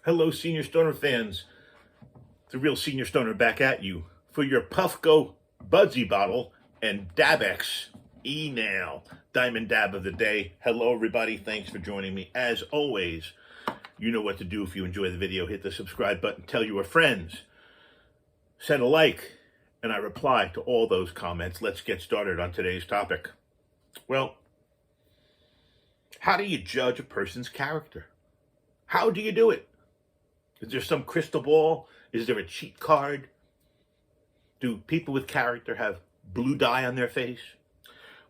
Hello, Senior Stoner fans. The real Senior Stoner back at you for your Puffco Budsy bottle and Dabx e-nail diamond dab of the day. Hello, everybody. Thanks for joining me. As always, you know what to do if you enjoy the video. Hit the subscribe button. Tell your friends. Send a like, and I reply to all those comments. Let's get started on today's topic. Well, how do you judge a person's character? How do you do it? Is there some crystal ball? Is there a cheat card? Do people with character have blue dye on their face?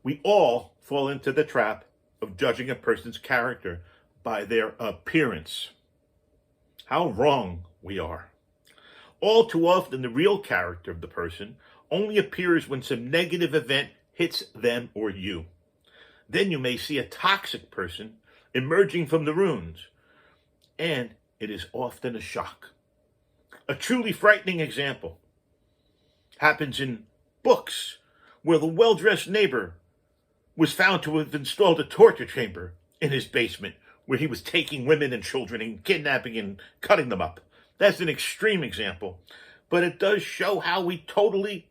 We all fall into the trap of judging a person's character by their appearance. How wrong we are. All too often, the real character of the person only appears when some negative event hits them or you. Then you may see a toxic person emerging from the ruins, and it is often a shock. A truly frightening example happens in books, where the well-dressed neighbor was found to have installed a torture chamber in his basement, where he was taking women and children and kidnapping and cutting them up. That's an extreme example, but it does show how we totally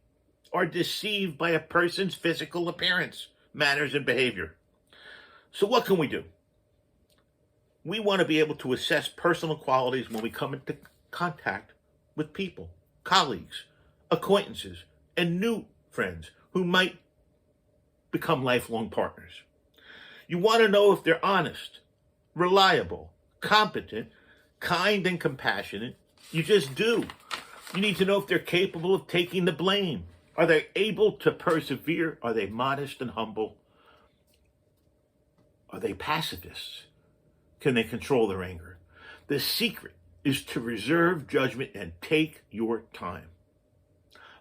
are deceived by a person's physical appearance, manners, and behavior. So what can we do? We want to be able to assess personal qualities when we come into contact with people, colleagues, acquaintances, and new friends who might become lifelong partners. You want to know if they're honest, reliable, competent, kind, and compassionate. You just do. You need to know if they're capable of taking the blame. Are they able to persevere? Are they modest and humble? Are they pacifists? Can they control their anger? The secret is to reserve judgment and take your time.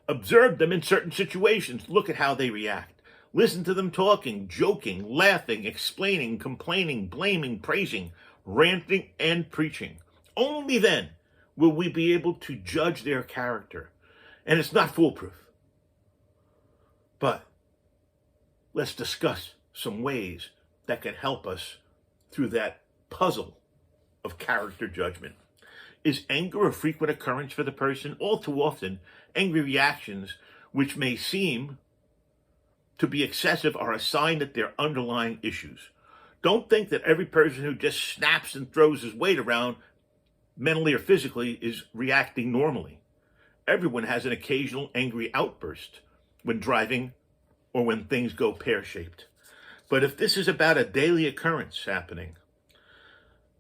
Observe them in certain situations. Look at how they react. Listen to them talking, joking, laughing, explaining, complaining, blaming, praising, ranting, and preaching. Only then will we be able to judge their character. And it's not foolproof. But let's discuss some ways that can help us through that puzzle of character judgment. Is anger a frequent occurrence for the person? All too often, angry reactions, which may seem to be excessive, are a sign that there are underlying issues. Don't think that every person who just snaps and throws his weight around, mentally or physically, is reacting normally. Everyone has an occasional angry outburst when driving or when things go pear-shaped. But if this is about a daily occurrence happening,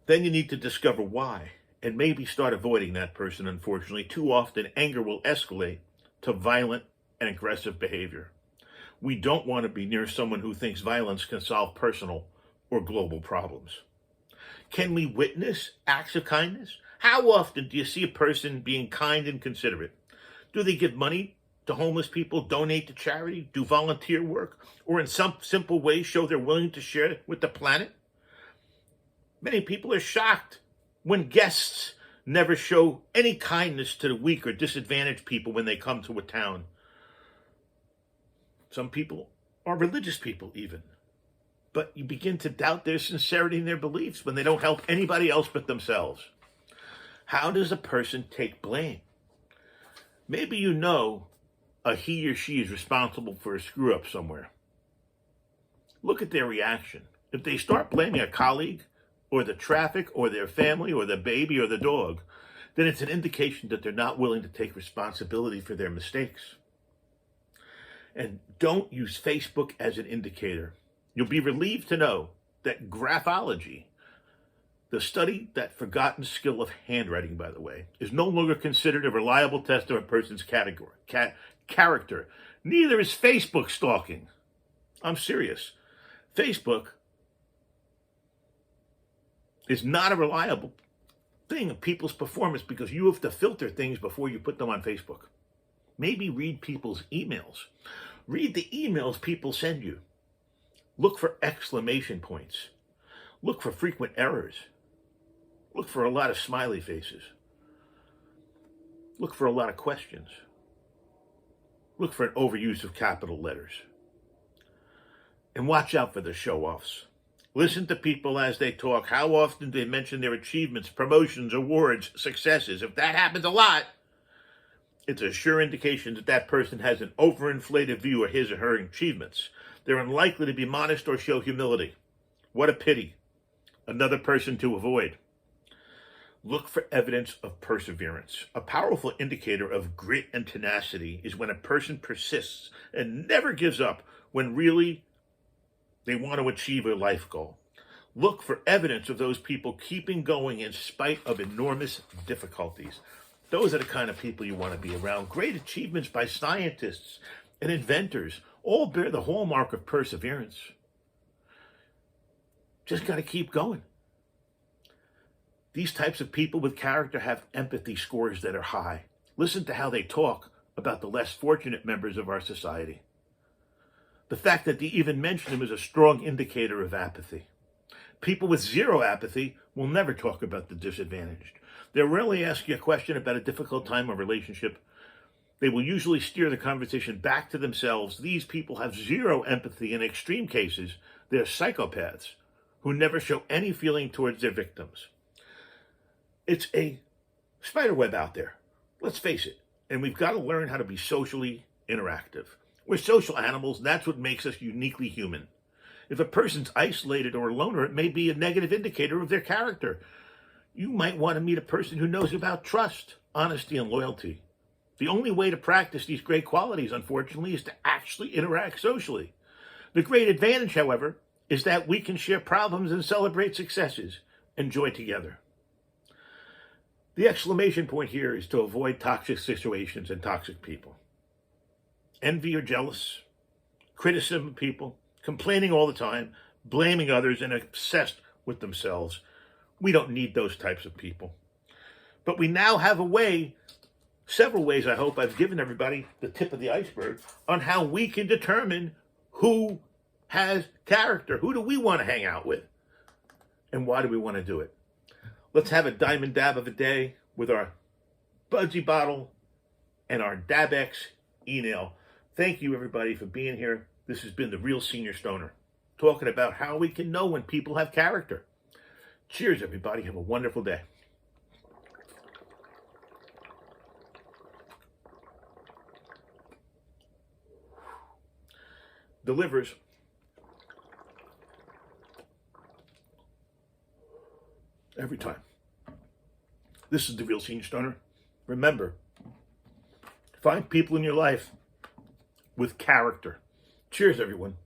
then you need to discover why and maybe start avoiding that person. Unfortunately, too often anger will escalate to violent and aggressive behavior. We don't want to be near someone who thinks violence can solve personal or global problems. Can we witness acts of kindness? How often do you see a person being kind and considerate? Do they give money to homeless people, donate to charity, do volunteer work, or in some simple way show they're willing to share with the planet? Many people are shocked when guests never show any kindness to the weak or disadvantaged people when they come to a town. Some people are religious people even, but you begin to doubt their sincerity and their beliefs when they don't help anybody else but themselves. How does a person take blame? Maybe you know a he or she is responsible for a screw up somewhere. Look at their reaction. If they start blaming a colleague, or the traffic, or their family, or the baby, or the dog, then it's an indication that they're not willing to take responsibility for their mistakes. And don't use Facebook as an indicator. You'll be relieved to know that graphology, the study, that forgotten skill of handwriting, by the way, is no longer considered a reliable test of a person's character. Neither is Facebook stalking. I'm serious. Facebook is not a reliable thing of people's performance because you have to filter things before you put them on Facebook. Maybe read people's emails. Read the emails people send you. Look for exclamation points. Look for frequent errors. Look for a lot of smiley faces. Look for a lot of questions. Look for an overuse of capital letters. And watch out for the show-offs. Listen to people as they talk. How often do they mention their achievements, promotions, awards, successes? If that happens a lot, it's a sure indication that that person has an overinflated view of his or her achievements. They're unlikely to be modest or show humility. What a pity. Another person to avoid. Look for evidence of perseverance. A powerful indicator of grit and tenacity is when a person persists and never gives up when really they want to achieve a life goal. Look for evidence of those people keeping going in spite of enormous difficulties. Those are the kind of people you want to be around. Great achievements by scientists and inventors all bear the hallmark of perseverance. Just got to keep going. These types of people with character have empathy scores that are high. Listen to how they talk about the less fortunate members of our society. The fact that they even mention them is a strong indicator of apathy. People with zero apathy will never talk about the disadvantaged. They'll rarely ask you a question about a difficult time or relationship. They will usually steer the conversation back to themselves. These people have zero empathy. In extreme cases, they're psychopaths who never show any feeling towards their victims. It's a spiderweb out there. Let's face it. And we've got to learn how to be socially interactive. We're social animals, and that's what makes us uniquely human. If a person's isolated or a loner, it may be a negative indicator of their character. You might want to meet a person who knows about trust, honesty, and loyalty. The only way to practice these great qualities, unfortunately, is to actually interact socially. The great advantage, however, is that we can share problems and celebrate successes, enjoy together. The exclamation point here is to avoid toxic situations and toxic people. Envy or jealous, criticism of people, complaining all the time, blaming others, and obsessed with themselves. We don't need those types of people. But we now have a way, several ways I hope I've given everybody the tip of the iceberg, on how we can determine who has character. Who do we want to hang out with? And why do we want to do it? Let's have a diamond dab of a day with our Budsy bottle and our Dabx e-nail. Thank you, everybody, for being here. This has been the Real Senior Stoner, talking about how we can know when people have character. Cheers, everybody. Have a wonderful day. Delivers. Every time. This is the Real Senior Stoner. Remember, find people in your life with character. Cheers, everyone.